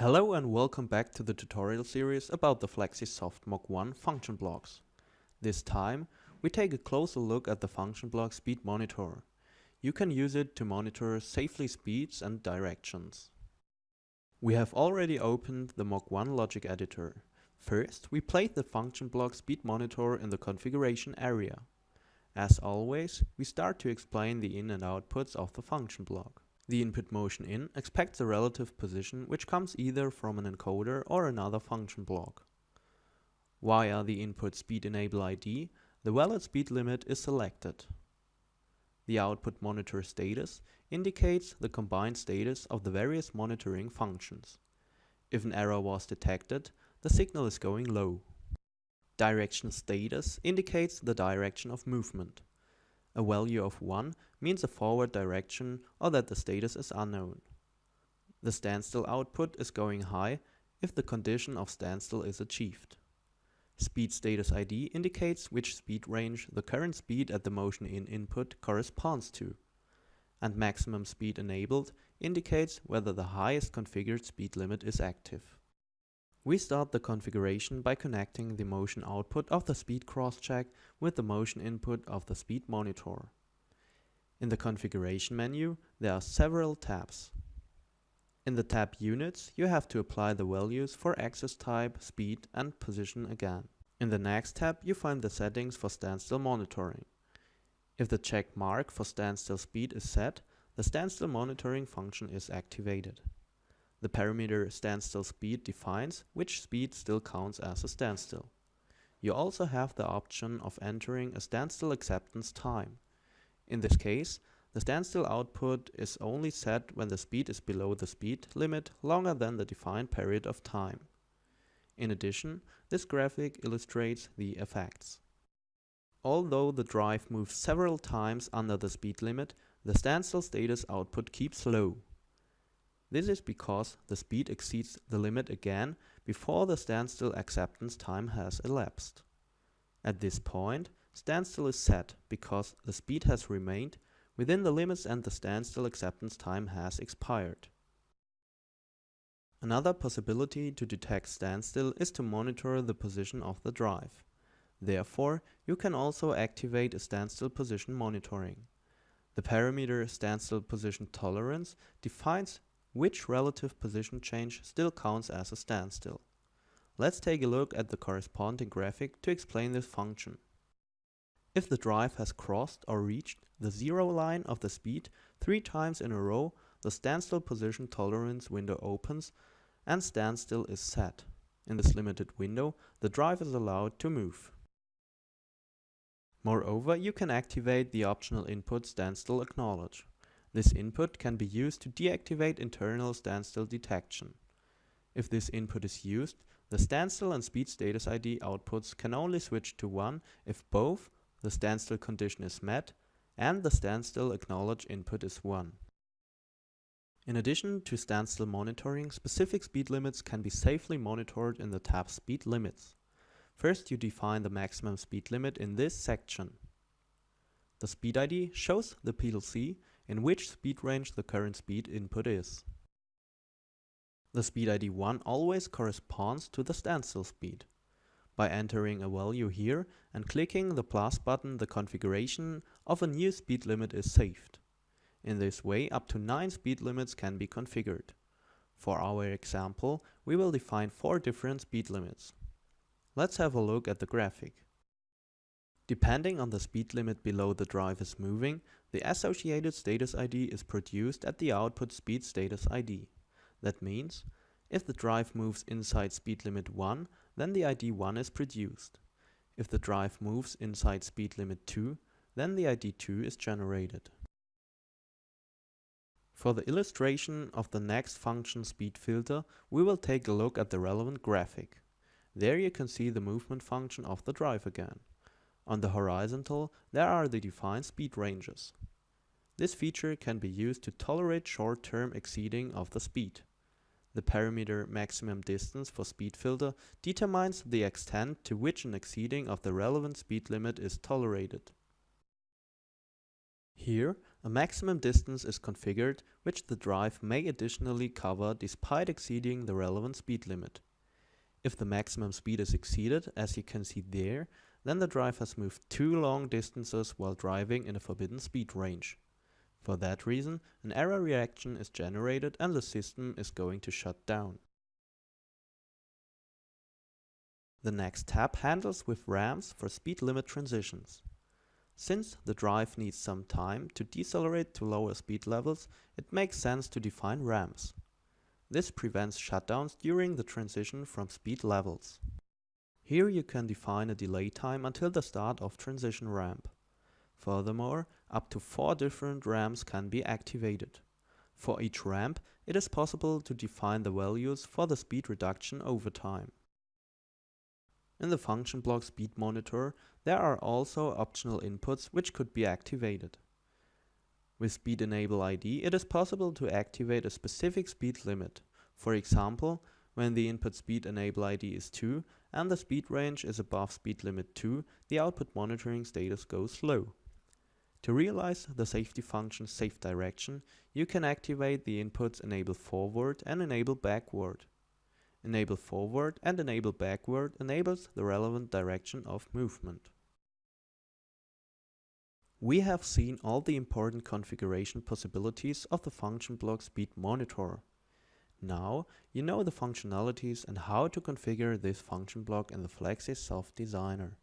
Hello and welcome back to the tutorial series about the Flexi Soft Mach 1 function blocks. This time we take a closer look at the function block speed monitor. You can use it to monitor safely speeds and directions. We have already opened the Mach 1 logic editor. First, we place the function block speed monitor in the configuration area. As always, we start to explain the in and outputs of the function block. The input motion in expects a relative position which comes either from an encoder or another function block. Via the input speed enable ID, the valid speed limit is selected. The output monitor status indicates the combined status of the various monitoring functions. If an error was detected, the signal is going low. Direction status indicates the direction of movement. A value of 1 means a forward direction or that the status is unknown. The standstill output is going high if the condition of standstill is achieved. Speed status ID indicates which speed range the current speed at the motion in input corresponds to. And maximum speed enabled indicates whether the highest configured speed limit is active. We start the configuration by connecting the motion output of the speed crosscheck with the motion input of the speed monitor. In the configuration menu, there are several tabs. In the tab Units, you have to apply the values for axis type, speed and position again. In the next tab, you find the settings for standstill monitoring. If the check mark for standstill speed is set, the standstill monitoring function is activated. The parameter standstill speed defines which speed still counts as a standstill. You also have the option of entering a standstill acceptance time. In this case, the standstill output is only set when the speed is below the speed limit longer than the defined period of time. In addition, this graphic illustrates the effects. Although the drive moves several times under the speed limit, the standstill status output keeps low. This is because the speed exceeds the limit again before the standstill acceptance time has elapsed. At this point, standstill is set because the speed has remained within the limits and the standstill acceptance time has expired. Another possibility to detect standstill is to monitor the position of the drive. Therefore, you can also activate a standstill position monitoring. The parameter standstill position tolerance defines which relative position change still counts as a standstill. Let's take a look at the corresponding graphic to explain this function. If the drive has crossed or reached the zero line of the speed 3 times in a row, the standstill position tolerance window opens and standstill is set. In this limited window, the drive is allowed to move. Moreover, you can activate the optional input standstill acknowledge. This input can be used to deactivate internal standstill detection. If this input is used, the standstill and speed status ID outputs can only switch to 1 if both the standstill condition is met and the standstill acknowledge input is 1. In addition to standstill monitoring, specific speed limits can be safely monitored in the tab Speed Limits. First, you define the maximum speed limit in this section. The speed ID shows the PLC in which speed range the current speed input is. The speed ID 1 always corresponds to the standstill speed. By entering a value here and clicking the plus button, the configuration of a new speed limit is saved. In this way, up to 9 speed limits can be configured. For our example, we will define 4 different speed limits. Let's have a look at the graphic. Depending on the speed limit below the drive is moving, the associated status ID is produced at the output speed status ID. That means, if the drive moves inside speed limit 1, then the ID 1 is produced. If the drive moves inside speed limit 2, then the ID 2 is generated. For the illustration of the next function speed filter, we will take a look at the relevant graphic. There you can see the movement function of the drive again. On the horizontal, there are the defined speed ranges. This feature can be used to tolerate short-term exceeding of the speed. The parameter maximum distance for speed filter determines the extent to which an exceeding of the relevant speed limit is tolerated. Here, A maximum distance is configured, which the drive may additionally cover despite exceeding the relevant speed limit. If the maximum speed is exceeded, as you can see there, then the drive has moved too long distances while driving in a forbidden speed range. For that reason, an error reaction is generated and the system is going to shut down. The next tab handles with ramps for speed limit transitions. Since the drive needs some time to decelerate to lower speed levels, it makes sense to define ramps. This prevents shutdowns during the transition from speed levels. Here you can define a delay time until the start of transition ramp. Furthermore, up to 4 different ramps can be activated. For each ramp, it is possible to define the values for the speed reduction over time. In the function block speed monitor, there are also optional inputs which could be activated. With speed enable ID, it is possible to activate a specific speed limit. For example, when the input speed enable ID is 2 and the speed range is above speed limit 2, the output monitoring status goes low. To realize the safety function safe direction, you can activate the inputs enable forward and enable backward. Enable forward and enable backward enables the relevant direction of movement. We have seen all the important configuration possibilities of the function block speed monitor. Now you know the functionalities and how to configure this function block in the Flexi Soft Designer.